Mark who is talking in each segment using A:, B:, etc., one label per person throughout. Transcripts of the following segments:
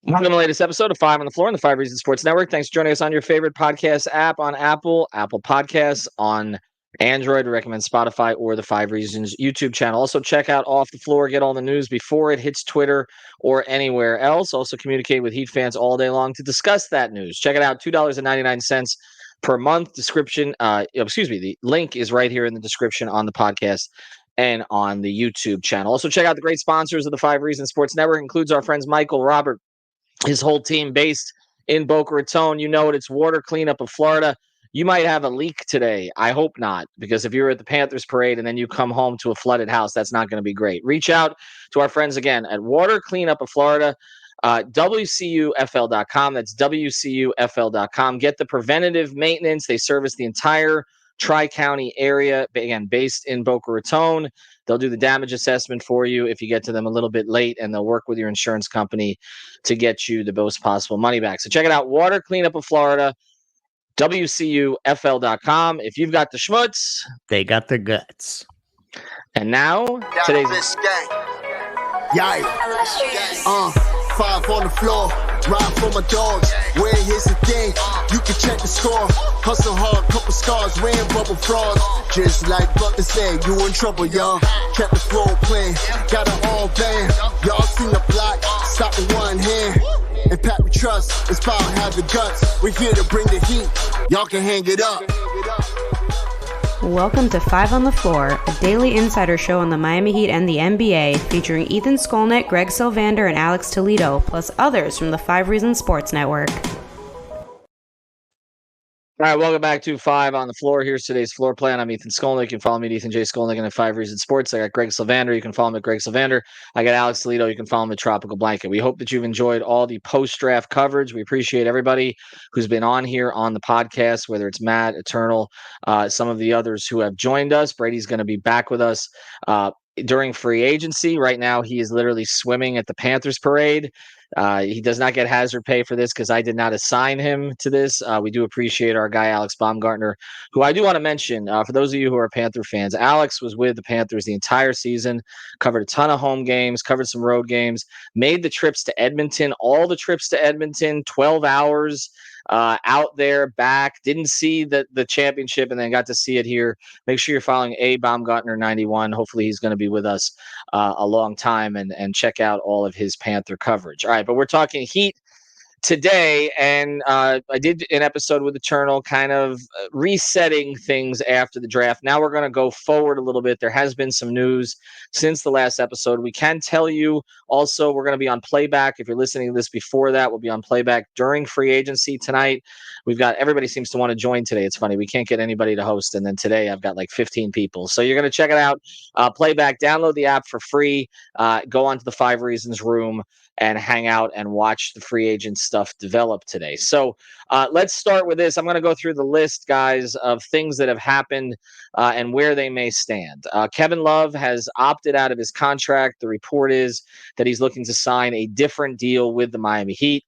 A: Welcome to the latest episode of Five on the Floor on the Five Reasons Sports Network. Thanks for joining us on your favorite podcast app on Apple Podcasts, on Android. We recommend Spotify or the Five Reasons YouTube channel. Also, check out Off the Floor. Get all the news before it hits Twitter or anywhere else. Also, communicate with Heat fans all day long to discuss that news. Check it out, $2.99 per month. The link is right here in the description on the podcast and on the YouTube channel. Also, check out the great sponsors of the Five Reasons Sports Network. Includes our friends Michael, Robert, his whole team based in Boca Raton. You know it. It's water cleanup of Florida. You might have a leak today. I hope not, because if you're at the Panthers parade and then you come home to a flooded house, that's not going to be great. Reach out to our friends again at Water Cleanup of Florida, WCUFL.com. That's WCUFL.com. Get the preventative maintenance. They service the entire Tri-County area, again, based in Boca Raton. They'll do the damage assessment for you if you get to them a little bit late, and they'll work with your insurance company to get you the most possible money back. So check it out, Water Cleanup of Florida, WCUFL.com. If you've got the schmutz,
B: they got the guts.
A: And now, today's...
C: Five on the floor, ride for my dogs. Where here's the thing, you can check the score. Hustle hard, couple scars, wearing bubble frogs. Just like Butler said, you in trouble, y'all. Kept the floor playing, got it all banned. Y'all seen the block, stop with one hand. And Pat we trust, it's power, have the guts. We're here to bring the heat, y'all can hang it up.
D: Welcome to Five on the Floor, a daily insider show on the Miami Heat and the NBA, featuring Ethan Skolnick, Greg Sylvander, and Alex Toledo, plus others from the Five Reasons Sports Network.
A: All right, welcome back to Five on the Floor. Here's today's floor plan. I'm Ethan Skolnick. You can follow me at Ethan J. Skolnick and at Five Reasons Sports. I got Greg Sylvander. You can follow him at Greg Sylvander. I got Alex Toledo. You can follow him at Tropical Blanket. We hope that you've enjoyed all the post-draft coverage. We appreciate everybody who's been on here on the podcast, whether it's Matt, Eternal, some of the others who have joined us. Brady's going to be back with us during free agency. Right now, he is literally swimming at the Panthers parade. He does not get hazard pay for this because I did not assign him to this. We do appreciate our guy, Alex Baumgartner, who I do want to mention, for those of you who are Panther fans, Alex was with the Panthers the entire season, covered a ton of home games, covered some road games, made the trips to Edmonton, all the trips to Edmonton, 12 hours out there, back, didn't see the championship and then got to see it here. Make sure you're following A Baumgartner 91. Hopefully he's going to be with us a long time and check out all of his Panther coverage. All right, but we're talking Heat today, and I did an episode with Eternal kind of resetting things after the draft. Now we're going to go forward a little bit. There has been some news since the last episode. We can tell you also we're going to be on playback. If you're listening to this before that, we'll be on playback during free agency tonight. We've got everybody seems to want to join today. It's funny. We can't get anybody to host. And then today I've got like 15 people. So you're going to check it out. Playback, download the app for free. Go onto the Five Reasons room and hang out and watch the free agent stuff develop today. So let's start with this. I'm going to go through the list, guys, of things that have happened and where they may stand. Kevin Love has opted out of his contract. The report is that he's looking to sign a different deal with the Miami Heat.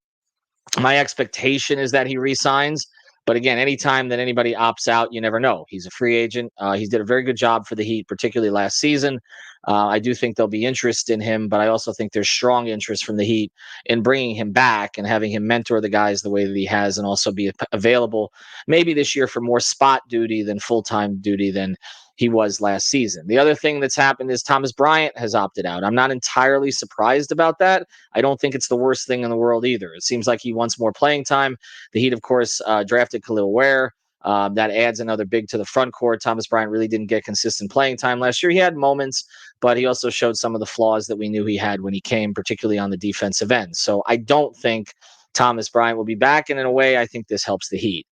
A: My expectation is that he re-signs. But again, anytime that anybody opts out, you never know. He's a free agent. He did a very good job for the Heat, particularly last season. I do think there'll be interest in him, but I also think there's strong interest from the Heat in bringing him back and having him mentor the guys the way that he has and also be available maybe this year for more spot duty than full-time duty than he was last season. The other thing that's happened is Thomas Bryant has opted out. I'm not entirely surprised about that. I don't think it's the worst thing in the world either. It seems like he wants more playing time. The Heat, of course, drafted Kel'el Ware. That adds another big to the front court. Thomas Bryant really didn't get consistent playing time last year. He had moments, but he also showed some of the flaws that we knew he had when he came, particularly on the defensive end. So I don't think Thomas Bryant will be back, and in a way, I think this helps the Heat.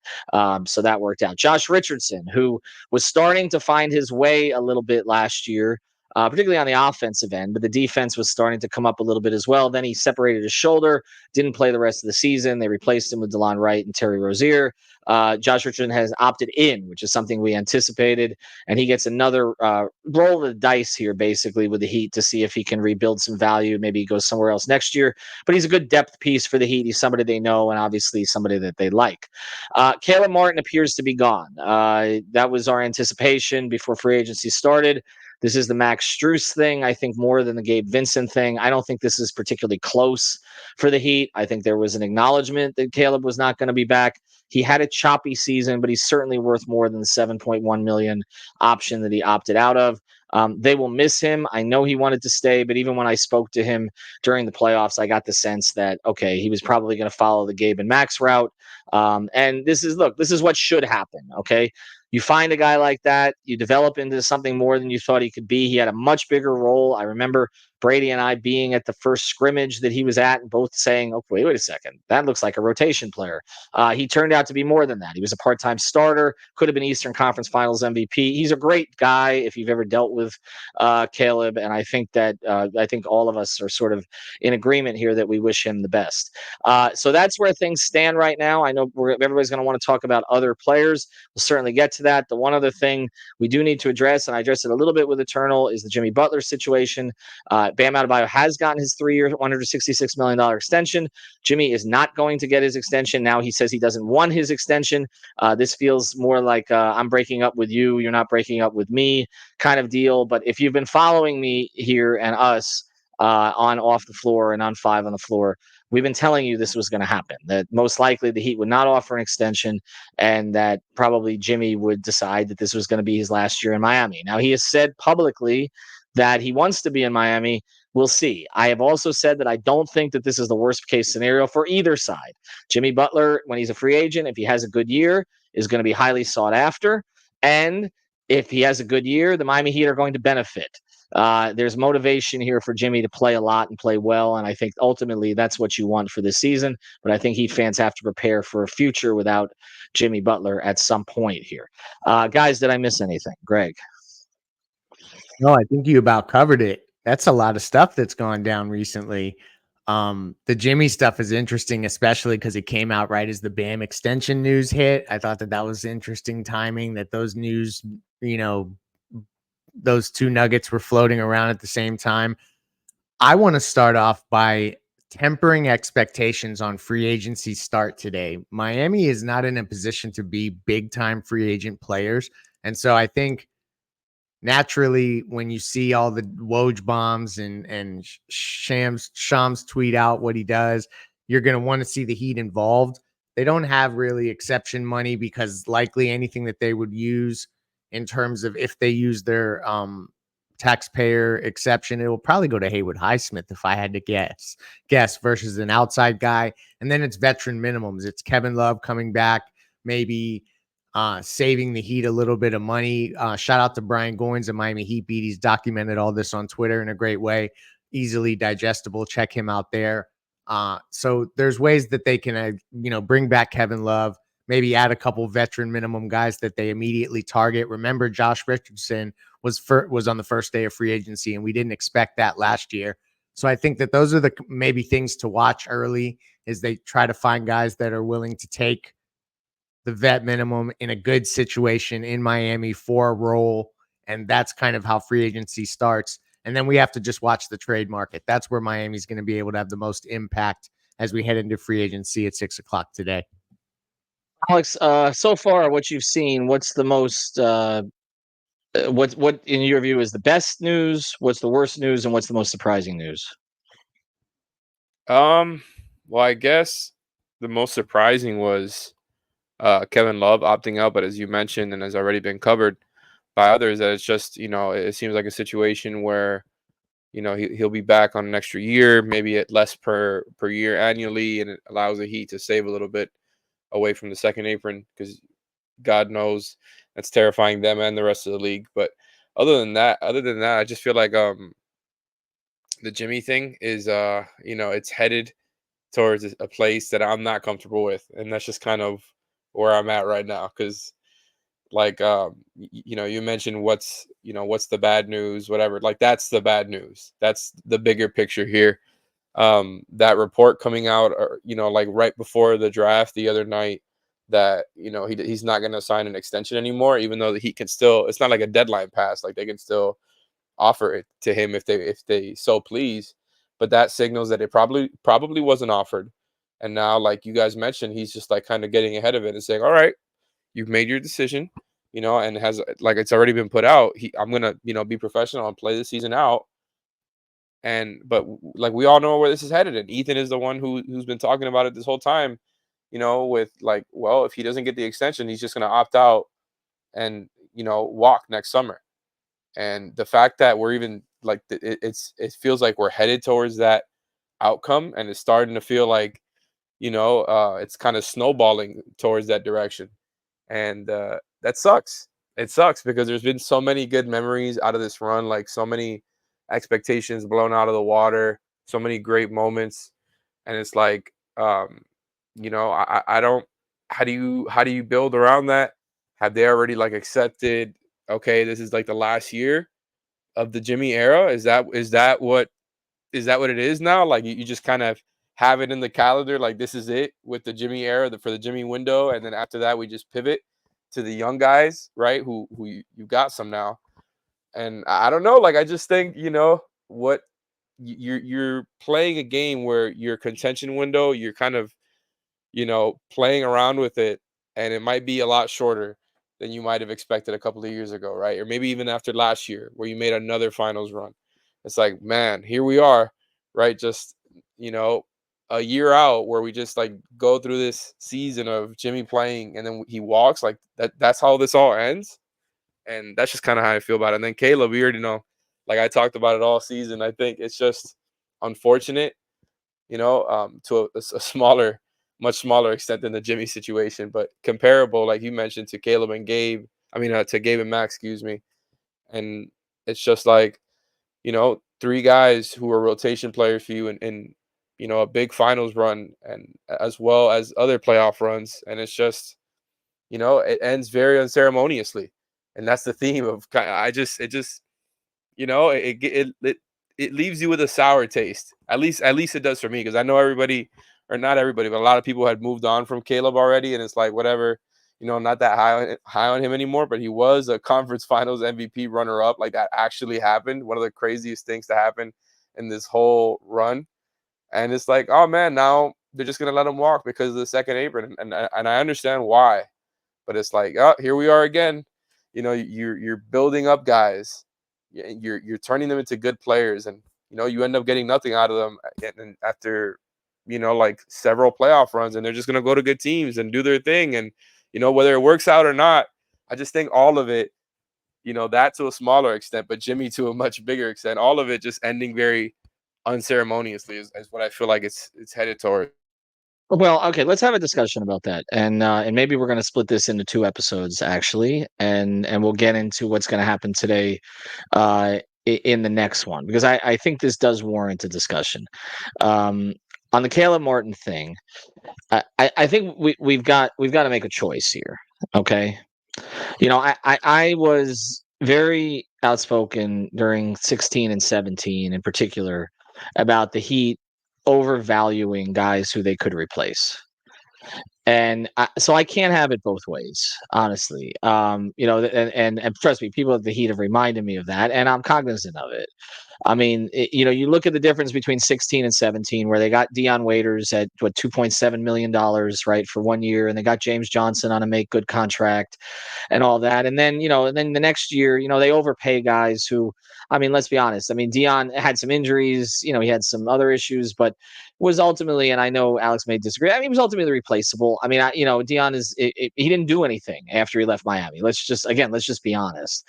A: So that worked out. Josh Richardson, who was starting to find his way a little bit last year, particularly on the offensive end, but the defense was starting to come up a little bit as well. Then he separated his shoulder, didn't play the rest of the season. They replaced him with DeLon Wright and Terry Rozier. Josh Richardson has opted in, which is something we anticipated, and he gets another roll of the dice here, basically, with the Heat to see if he can rebuild some value. Maybe he goes somewhere else next year, but he's a good depth piece for the Heat. He's somebody they know, and obviously somebody that they like. Caleb Morton appears to be gone. That was our anticipation before free agency started. This is the Max Strus thing, I think, more than the Gabe Vincent thing. I don't think this is particularly close for the Heat. I think there was an acknowledgement that Caleb was not going to be back. He had a choppy season, but he's certainly worth more than the 7.1 million option that he opted out of. They will miss him. I know he wanted to stay, but even when I spoke to him during the playoffs, I got the sense that, okay, he was probably going to follow the Gabe and Max route. And this is what should happen. Okay. You find a guy like that, you develop into something more than you thought he could be. He had a much bigger role. I remember Brady and I being at the first scrimmage that he was at and both saying, oh, wait a second, that looks like a rotation player. He turned out to be more than that. He was a part-time starter, could have been Eastern Conference Finals MVP. He's a great guy if you've ever dealt with Caleb, and I think that I think all of us are sort of in agreement here that we wish him the best. So that's where things stand right now. I know everybody's going to want to talk about other players. We'll certainly get to that. The one other thing we do need to address, and I addressed it a little bit with Eternal, is the Jimmy Butler situation. Bam Adebayo has gotten his 3-year, $166 million extension. Jimmy is not going to get his extension. Now he says he doesn't want his extension. This feels more like I'm breaking up with you, you're not breaking up with me kind of deal. But if you've been following me here and us on Off the Floor and on 5 on the Floor, we've been telling you this was going to happen, that most likely the Heat would not offer an extension and that probably Jimmy would decide that this was going to be his last year in Miami. Now, he has said publicly that he wants to be in Miami. We'll see. I have also said that I don't think that this is the worst case scenario for either side. Jimmy Butler, when he's a free agent, if he has a good year, is going to be highly sought after. And if he has a good year, the Miami Heat are going to benefit. There's motivation here for Jimmy to play a lot and play well, and I think ultimately that's what you want for this season. But I think Heat fans have to prepare for a future without Jimmy Butler at some point here. Guys, did I miss anything? Greg?
B: No, I think you about covered it. That's a lot of stuff that's gone down recently. The Jimmy stuff is interesting, especially because it came out right as the Bam extension news hit. I thought that was interesting timing, that those news, those two nuggets were floating around at the same time. I want to start off by tempering expectations on free agency start today. Miami is not in a position to be big time free agent players. And so I think naturally, when you see all the Woj bombs and Shams tweet out what he does, you're going to want to see the Heat involved. They don't have really exception money because likely anything that they would use in terms of if they use their taxpayer exception, it will probably go to Haywood Highsmith if I had to guess versus an outside guy. And then it's veteran minimums. It's Kevin Love coming back, maybe saving the Heat a little bit of money. Shout out to Brian Goins of Miami Heat Beat. He's documented all this on Twitter in a great way, easily digestible. Check him out there. So there's ways that they can, bring back Kevin Love, maybe add a couple veteran minimum guys that they immediately target. Remember, Josh Richardson was on the first day of free agency, and we didn't expect that last year. So I think that those are the maybe things to watch early, is they try to find guys that are willing to take the vet minimum in a good situation in Miami for a role. And that's kind of how free agency starts. And then we have to just watch the trade market. That's where Miami's going to be able to have the most impact as we head into free agency at 6:00 today.
A: Alex, so far what you've seen, what's the most what in your view is the best news, what's the worst news, and what's the most surprising news?
E: Well, I guess the most surprising was Kevin Love opting out, but as you mentioned and has already been covered by others, that it's just, it seems like a situation where, he'll be back on an extra year, maybe at less per year annually, and it allows the Heat to save a little bit away from the second apron, because God knows that's terrifying them and the rest of the league. But other than that, I just feel like the Jimmy thing is it's headed towards a place that I'm not comfortable with, and that's just kind of where I'm at right now. Because you mentioned what's the bad news, whatever, like that's the bad news, that's the bigger picture here. That report coming out, or like right before the draft the other night, that he's not going to sign an extension anymore, even though the Heat can still, it's not like a deadline pass, like they can still offer it to him if they so please. But that signals that it probably wasn't offered. And now, like you guys mentioned, he's just like kind of getting ahead of it and saying, all right, you've made your decision. and has like it's already been put out. I'm gonna be professional and play the season out. But like we all know where this is headed, and Ethan is the one who's been talking about it this whole time. With like, well, if he doesn't get the extension, he's just gonna opt out and walk next summer. And the fact that we're even like it feels like we're headed towards that outcome, and it's starting to feel like it's kind of snowballing towards that direction. And that sucks. It sucks because there's been so many good memories out of this run, like so many expectations blown out of the water, so many great moments. And it's like I don't how do you build around that? Have they already like accepted, okay, this is like the last year of the Jimmy era? Is that what it is now? Like you just kind of have it in the calendar, like this is it with the Jimmy era, for the Jimmy window, and then after that we just pivot to the young guys, right? Who you got some now, and I don't know. Like I just think what you're playing a game where your contention window, you're kind of playing around with it, and it might be a lot shorter than you might have expected a couple of years ago, right? Or maybe even after last year where you made another finals run. It's like, man, here we are, right? Just, a year out where we just like go through this season of Jimmy playing and then he walks, like that's how this all ends. And that's just kind of how I feel about it. And then Caleb, we already know, like I talked about it all season. I think it's just unfortunate, to a smaller, much smaller extent than the Jimmy situation, but comparable, like you mentioned, to Caleb and Gabe. I mean, to Gabe and Max, excuse me. And it's just like, three guys who are rotation players for you in a big finals run, and as well as other playoff runs. And it's just, it ends very unceremoniously. And that's the theme of it leaves you with a sour taste. At least it does for me, because I know everybody, or not everybody, but a lot of people had moved on from Caleb already, and it's like whatever, not that high on him anymore. But he was a conference finals MVP runner up. Like that actually happened. One of the craziest things to happen in this whole run. And it's like, oh man, now they're just gonna let him walk because of the second apron, and I understand why. But it's like, oh, here we are again. You're building up guys. You're turning them into good players, and you end up getting nothing out of them. And after like several playoff runs, and they're just gonna go to good teams and do their thing. And whether it works out or not, I just think all of it, that to a smaller extent, but Jimmy to a much bigger extent, all of it just ending very unceremoniously is what I feel like it's headed toward.
A: Well, okay, let's have a discussion about that, and maybe we're going to split this into 2 episodes, actually, and we'll get into what's going to happen today, in the next one, because I think this does warrant a discussion. On the Caleb Morton thing, I think we've got to make a choice here. Okay, I was very outspoken during 16 and 17 in particular about the Heat overvaluing guys who they could replace. And so I can't have it both ways, honestly. And trust me, people at the Heat have reminded me of that, and I'm cognizant of it. I mean, you look at the difference between 16 and 17, where they got Dion Waiters at what $2.7 million, right, for 1 year, and they got James Johnson on a make good contract, and all that. And then the next year, they overpay guys who, I mean, let's be honest. I mean, Dion had some injuries. He had some other issues, but was ultimately, and I know Alex may disagree, I mean, he was ultimately replaceable. I mean, Dion he didn't do anything after he left Miami. Let's just be honest.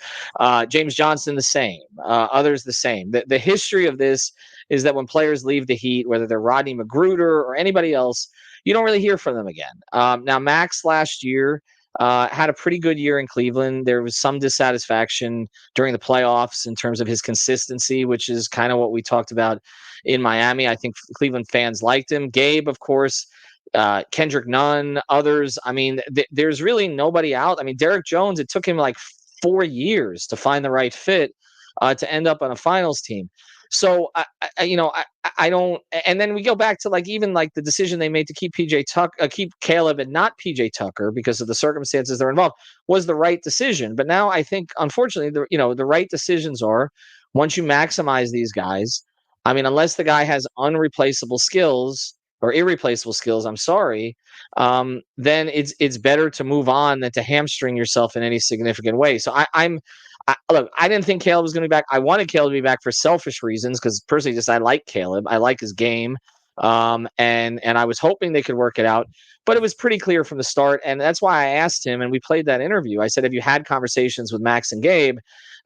A: James Johnson, the same. Others, the same. The history of this is that when players leave the Heat, whether they're Rodney Magruder or anybody else, you don't really hear from them again. Now, Max last year had a pretty good year in Cleveland. There was some dissatisfaction during the playoffs in terms of his consistency, which is kind of what we talked about in Miami. I think Cleveland fans liked him. Gabe, of course, Kendrick Nunn, others. I mean, there's really nobody out. I mean, Derek Jones, it took him like 4 years to find the right fit to end up on a finals team. So I don't. And then we go back to even the decision they made to keep keep Caleb and not PJ Tucker because of the circumstances that are involved was the right decision. But now I think, unfortunately, the right decisions are, once you maximize these guys, I mean, unless the guy has unreplaceable skills, or irreplaceable skills, I'm sorry, then it's better to move on than to hamstring yourself in any significant way. So look, I didn't think Caleb was going to be back. I wanted Caleb to be back for selfish reasons because personally, just I like Caleb. I like his game, and I was hoping they could work it out. But it was pretty clear from the start, and that's why I asked him. And we played that interview. I said, "Have you had conversations with Max and Gabe?"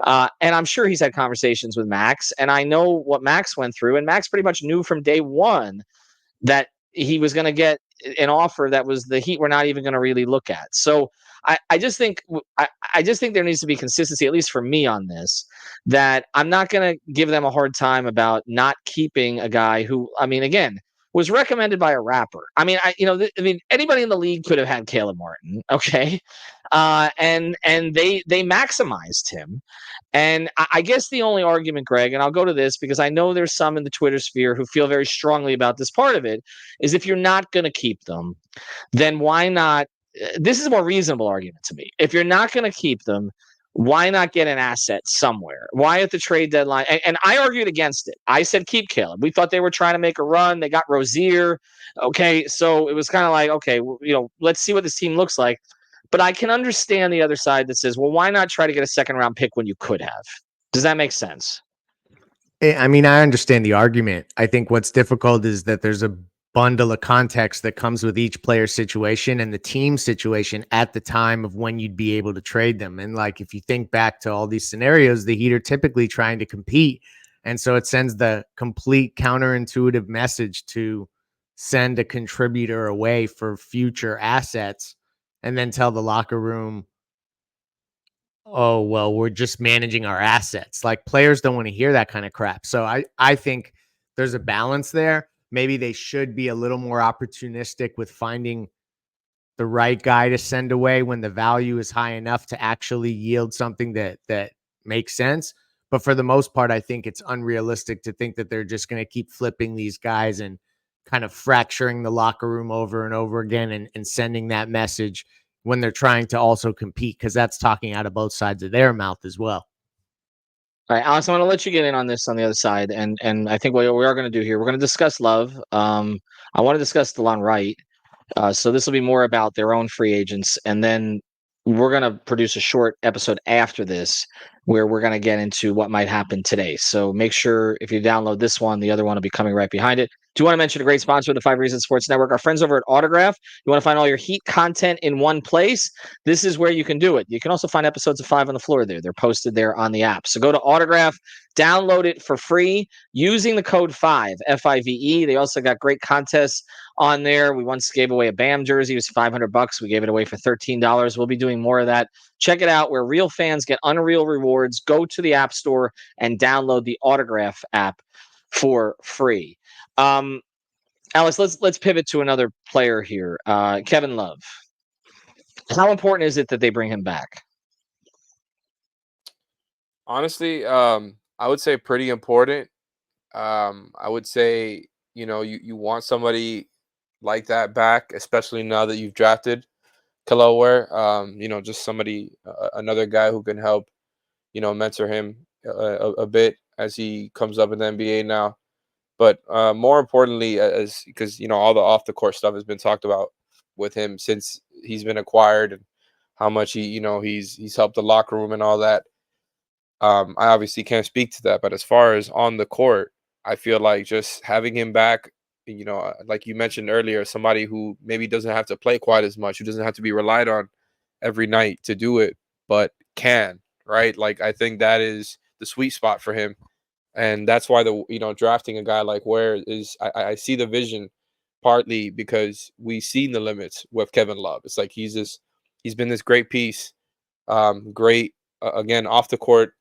A: And I'm sure he's had conversations with Max, and I know what Max went through. And Max pretty much knew from day one that he was going to get an offer that was the Heat were not even going to really look at. So I just think I just think there needs to be consistency, at least for me, on this. That I'm not going to give them a hard time about not keeping a guy who, I mean, again, was recommended by a rapper. I mean, I mean, anybody in the league could have had Caleb Morton, okay, and they maximized him. And I guess the only argument, Greg, and I'll go to this because I know there's some in the Twitter sphere who feel very strongly about this part of it, is if you're not going to keep them, then why not? This is a more reasonable argument to me. If you're not going to keep them, why not get an asset somewhere? Why at the trade deadline? And I argued against it. I said keep Caleb. We thought they were trying to make a run. They got Rozier. Okay, so it was kind of like, okay, well, let's see what this team looks like. But I can understand the other side that says, well, why not try to get a second round pick when you could have? Does that make sense?
B: I mean, I understand the argument. I think what's difficult is that there's a bundle of context that comes with each player's situation and the team situation at the time of when you'd be able to trade them. And like, if you think back to all these scenarios, the Heat are typically trying to compete. And so it sends the complete counterintuitive message to send a contributor away for future assets and then tell the locker room, oh, well, we're just managing our assets. Like, players don't want to hear that kind of crap. So I think there's a balance there. Maybe they should be a little more opportunistic with finding the right guy to send away when the value is high enough to actually yield something that makes sense. But for the most part, I think it's unrealistic to think that they're just going to keep flipping these guys and kind of fracturing the locker room over and over again and sending that message when they're trying to also compete, because that's talking out of both sides of their mouth as well.
A: All right, Alex, I'm going to let you get in on this on the other side, and I think what we are going to do here, we're going to discuss Love. I want to discuss DeLon Wright. So this will be more about their own free agents, and then we're going to produce a short episode after this where we're going to get into what might happen today. So make sure if you download this one, the other one will be coming right behind it. Do you want to mention a great sponsor of the 5 Reasons Sports Network, our friends over at Autograph? You want to find all your Heat content in one place? This is where you can do it. You can also find episodes of 5 on the Floor there. They're posted there on the app. So go to Autograph, download it for free using the code 5, F-I-V-E. They also got great contests on there. We once gave away a BAM jersey. It was $500. We gave it away for $13. We'll be doing more of that. Check it out where real fans get unreal rewards. Go to the App Store and download the Autograph app for free. Alex, let's pivot to another player here. Kevin Love. How important is it that they bring him back?
E: Honestly, I would say pretty important. I would say, you want somebody like that back, especially now that you've drafted Kel'el. Just somebody, another guy who can help, mentor him a bit as he comes up in the NBA now. But more importantly, because all the off the court stuff has been talked about with him since he's been acquired and how much he's helped the locker room and all that. I obviously can't speak to that, but as far as on the court, I feel like just having him back, like you mentioned earlier, somebody who maybe doesn't have to play quite as much, who doesn't have to be relied on every night to do it, but can, right? Like, I think that is the sweet spot for him. And that's why drafting a guy like Ware is, I see the vision partly because we've seen the limits with Kevin Love. It's like he's been this great piece, great, again, off the court,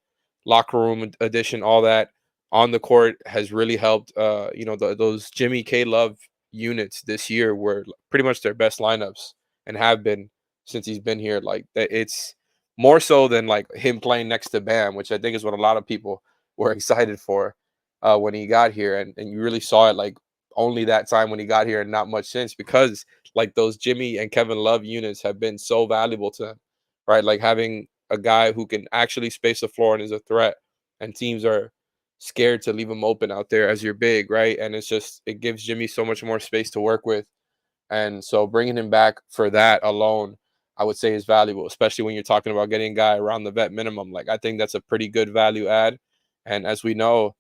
E: locker room addition, all that. On the court has really helped. Those Jimmy K Love units this year were pretty much their best lineups and have been since he's been here. Like, it's more so than like him playing next to Bam, which I think is what a lot of people were excited for when he got here, and you really saw it like only that time when he got here and not much since, because like those Jimmy and Kevin Love units have been so valuable to him, right? Like having a guy who can actually space the floor and is a threat, and teams are scared to leave him open out there as your big, right? And it gives Jimmy so much more space to work with. And so bringing him back for that alone, I would say is valuable, especially when you're talking about getting a guy around the vet minimum. Like, I think that's a pretty good value add. And as we know,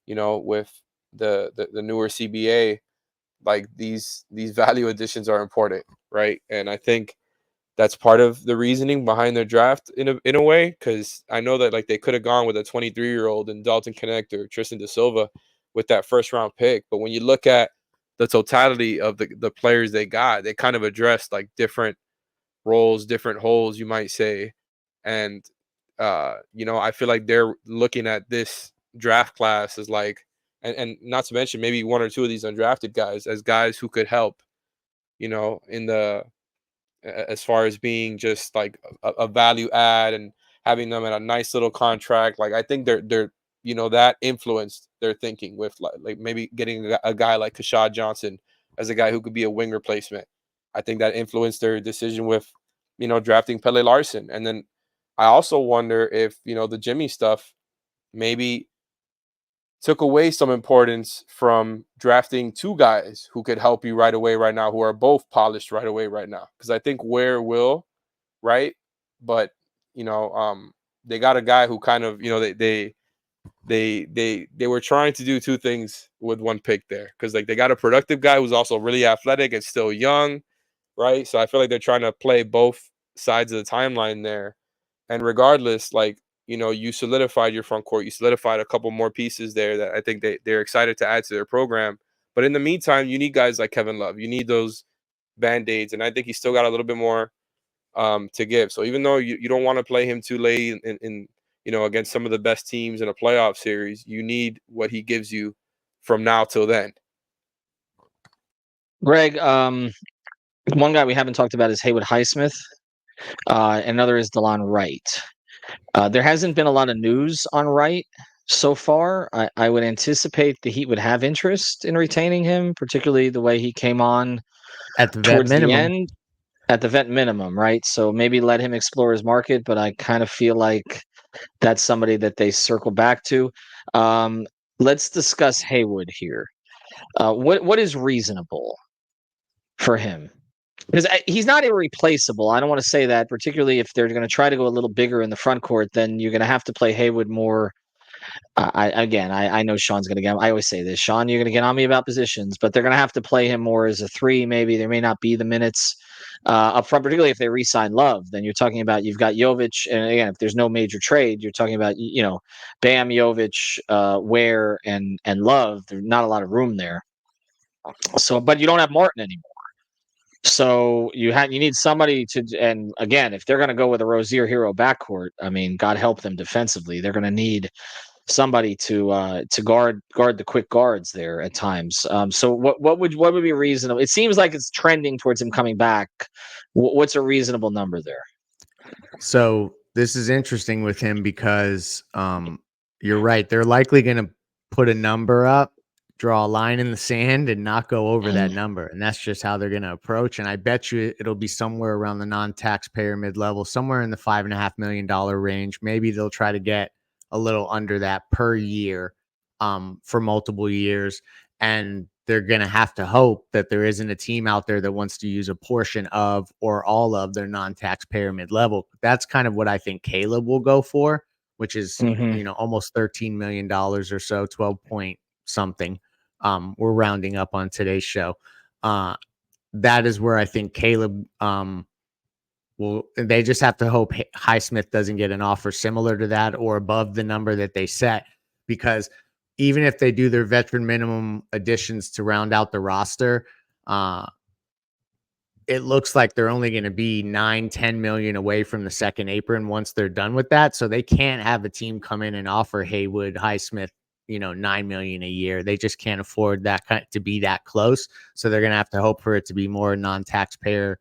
E: with the newer CBA, like these value additions are important, right? And I think that's part of the reasoning behind their draft in a way, because I know that like they could have gone with a 23-year-old and Dalton Connect or Tristan Da Silva with that first round pick. But when you look at the totality of the players they got, they kind of addressed like different roles, different holes, you might say. And I feel like they're looking at this draft class as like, and not to mention maybe one or two of these undrafted guys as guys who could help, in the as far as being just like a value add and having them at a nice little contract. Like, I think they're that influenced their thinking with like maybe getting a guy like Kashad Johnson as a guy who could be a wing replacement. I think that influenced their decision with drafting Pele Larson. And then I also wonder if the Jimmy stuff maybe took away some importance from drafting two guys who could help you right away right now, who are both polished right away right now. Because I think Ware will, right? But they got a guy who kind of they were trying to do two things with one pick there, because like they got a productive guy who's also really athletic and still young, right? So I feel like they're trying to play both sides of the timeline there. And regardless, like, you solidified your front court. You solidified a couple more pieces there that I think they're excited to add to their program. But in the meantime, you need guys like Kevin Love. You need those Band-Aids. And I think he's still got a little bit more to give. So even though you don't want to play him too late in against some of the best teams in a playoff series, you need what he gives you from now till then.
A: Greg, one guy we haven't talked about is Haywood Highsmith. Another is DeLon Wright. There hasn't been a lot of news on Wright so far. I would anticipate the Heat would have interest in retaining him, particularly the way he came on
B: at the vet
A: towards the
B: minimum.
A: end, at the vet minimum, right? So maybe let him explore his market, but I kind of feel like that's somebody that they circle back to. Let's discuss Haywood here. What is reasonable for him? Because he's not irreplaceable. I don't want to say that, particularly if they're going to try to go a little bigger in the front court, then you're going to have to play Haywood more. I know Sean's going to get. I always say this, Sean, you're going to get on me about positions, but they're going to have to play him more as a 3. Maybe there may not be the minutes up front, particularly if they re-sign Love. Then you're talking about you've got Jovic, and again, if there's no major trade, you're talking about Bam, Jovic, Ware, and Love. There's not a lot of room there. So, but you don't have Morton anymore. So you need somebody to, and again, if they're going to go with a Rozier hero backcourt, I mean, God help them defensively. They're going to need somebody to guard the quick guards there at times. So what would be reasonable? It seems like it's trending towards him coming back. What's a reasonable number there?
B: So this is interesting with him because you're right. They're likely going to put a number up, draw a line in the sand, and not go over that number. And that's just how they're going to approach. And I bet you it'll be somewhere around the non-taxpayer mid-level, somewhere in the $5.5 million range. Maybe they'll try to get a little under that per year for multiple years. And they're going to have to hope that there isn't a team out there that wants to use a portion of or all of their non-taxpayer mid-level. That's kind of what I think Caleb will go for, which is, almost $13 million or so, 12 point something. We're rounding up on today's show. That is where I think Caleb they just have to hope Highsmith doesn't get an offer similar to that or above the number that they set, because even if they do their veteran minimum additions to round out the roster, it looks like they're only going to be 9-10 million away from the second apron once they're done with that. So they can't have a team come in and offer Haywood Highsmith, $9 million a year. They just can't afford that to be that close. So they're going to have to hope for it to be more non-taxpayer,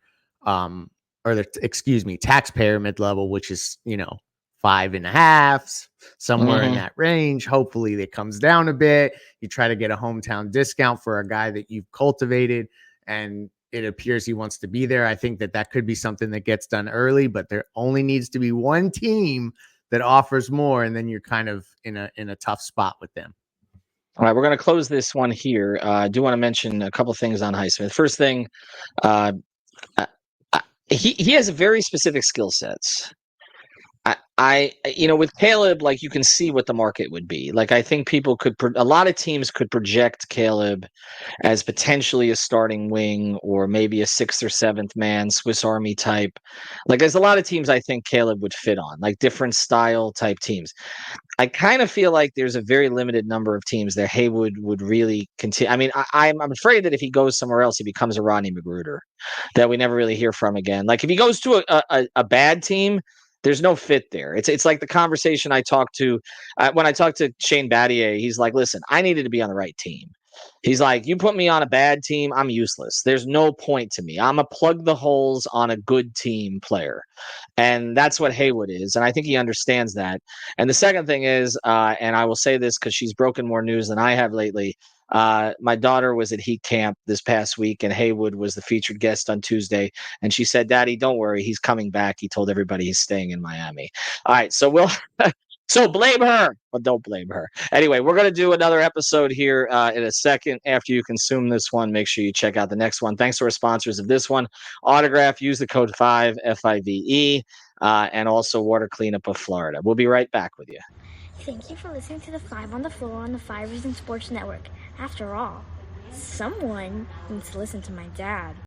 B: taxpayer mid-level, which is, 5.5, somewhere in that range. Hopefully it comes down a bit. You try to get a hometown discount for a guy that you've cultivated and it appears he wants to be there. I think that could be something that gets done early, but there only needs to be one team that offers more, and then you're kind of in a tough spot with them.
A: All right, we're going to close this one here. I do want to mention a couple things on Highsmith. First thing, uh, he has very specific skill sets. With Caleb, like, you can see what the market would be. Like, I think a lot of teams could project Caleb as potentially a starting wing or maybe a sixth or seventh man, Swiss Army type. Like, there's a lot of teams I think Caleb would fit on, like different style type teams. I kind of feel like there's a very limited number of teams that Haywood would really continue. I mean, I'm afraid that if he goes somewhere else, he becomes a Rodney Magruder that we never really hear from again. Like, if he goes to a bad team, there's no fit there. It's like the conversation I talked to when I talked to Shane Battier. He's like, listen, I needed to be on the right team. He's like, you put me on a bad team, I'm useless. There's no point to me. I'm a plug the holes on a good team player. And that's what Haywood is. And I think he understands that. And the second thing is, and I will say this because she's broken more news than I have lately. My daughter was at Heat Camp this past week, and Haywood was the featured guest on Tuesday. And she said, Daddy, don't worry. He's coming back. He told everybody he's staying in Miami. All right. So so blame her, but don't blame her. Anyway, we're going to do another episode here in a second. After you consume this one, make sure you check out the next one. Thanks to our sponsors of this one. Autograph, use the code 5, FIVE, and also Water Cleanup of Florida. We'll be right back with you.
F: Thank you for listening to the 5 on the Floor on the 5 Reasons Sports Network. After all, someone needs to listen to my dad.